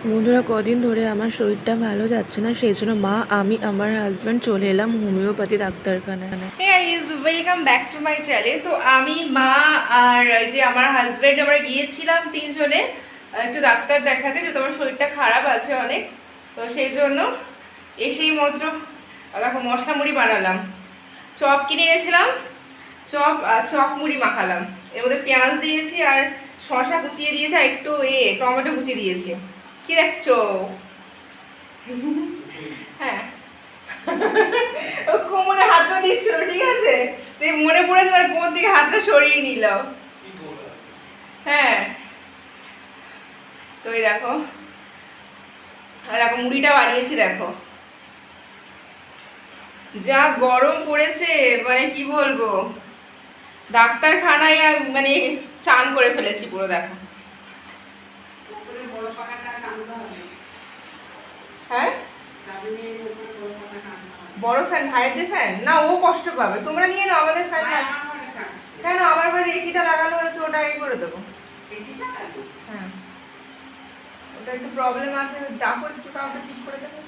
বন্ধুরা, কদিন ধরে আমার শরীরটা ভালো যাচ্ছে না, সেই জন্য মা, আমি, আমার হাজব্যান্ড চলে এলাম হোমিওপ্যাথি ডাক্তারখানায়। Welcome back to my channel. তো আমি, মা আর এই যে আমার হাজব্যান্ড আমরা গিয়েছিলাম তিনজনে একটু ডাক্তার দেখাতে, যে তোমার শরীরটা খারাপ আছে অনেক। তো সেই জন্য এসেই মাত্র দেখো মশলা মুড়ি বানালাম, চপ কিনে এনেছিলাম, চপ মুড়ি মাখালাম। এর মধ্যে পেঁয়াজ দিয়েছি আর শসা কুচিয়ে দিয়েছি আর একটু টমেটো কুচিয়ে দিয়েছি। কি দেখছো? হ্যাঁ, ও কোমরে হাতটা দিচ্ছিল, ঠিক আছে, তুই মনে পড়েছে আর কোমর থেকে হাতটা সরিয়ে নিল। হ্যাঁ, তো এই দেখো, আর দেখো মুড়িটা বানিয়েছি, দেখো যা গরম পড়েছে, মানে কি বলবো, ডাক্তারখানায় মানে চান করে ফেলেছি পুরো, দেখো। হ্যাঁ, বড় ফ্যান, ভাইয়ের যে ফ্যান, না ও কষ্ট পাবে, তোমরা নিয়ে নাও, আমাদের ফ্যান না। কেন, আমার বাড়ি এসিটা লাগানো হয়েছে, ওটা করে দেবো। হ্যাঁ, ওটা একটু প্রবলেম আছে, ডাকো একটু কাউকে ঠিক করে দেবে।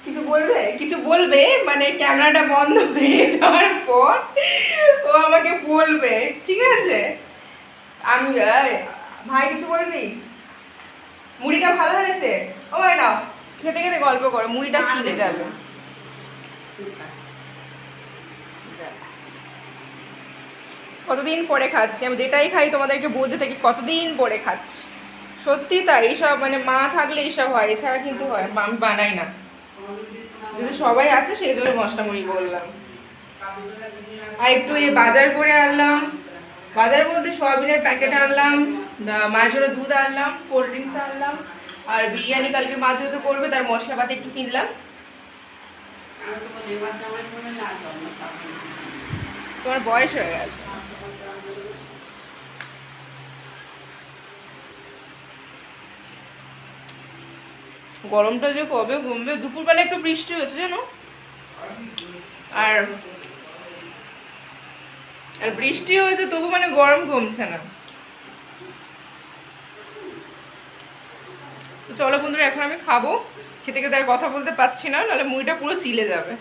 কিছু বলবে, কিছু বলবে, মানে ক্যামেরাটা বন্ধ হয়ে যাওয়ার পর ও আমাকে বলবে, ঠিক আছে? আমি ভাই কিছু বলবি? মুড়িটা ভালো হয়েছে? ও ভাই নাও, খেতে খেতে গল্প করো, মুড়িটা সিলে যাবে। কতদিন পরে খাচ্ছি আমি, যেটাই খাই তোমাদেরকে বলতে থাকি কতদিন পরে খাচ্ছি। সত্যি তাই, এইসব মানে মা থাকলে এইসব হয়, এছাড়া কিন্তু হয়, আমি বানাই না। যদি সবাই আছে সেই জন্য মশলা মুড়ি করলাম। আর একটু বাজার করে আনলাম, বাজার বলতে সয়াবিনের প্যাকেট আনলাম, মায়ের জন্য দুধ আনলাম, কোল্ড ড্রিঙ্কস আনলাম, আর বিরিয়ানি কালকে মা যেহেতু করবে তার মশলাপাতি একটু কিনলাম। তোমার বয়স হয়ে গেছে। গরমটা যে কবে কমবে, দুপুরবেলা একটু বৃষ্টি হয়েছে জানো, আর আর বৃষ্টি হয়েছে তবু মানে গরম কমছে না। তো চলো বন্ধুরা, এখন আমি খাবো, খেতে খেতে আর কথা বলতে পারছি না, নাহলে মুড়িটা পুরো সিলে যাবে।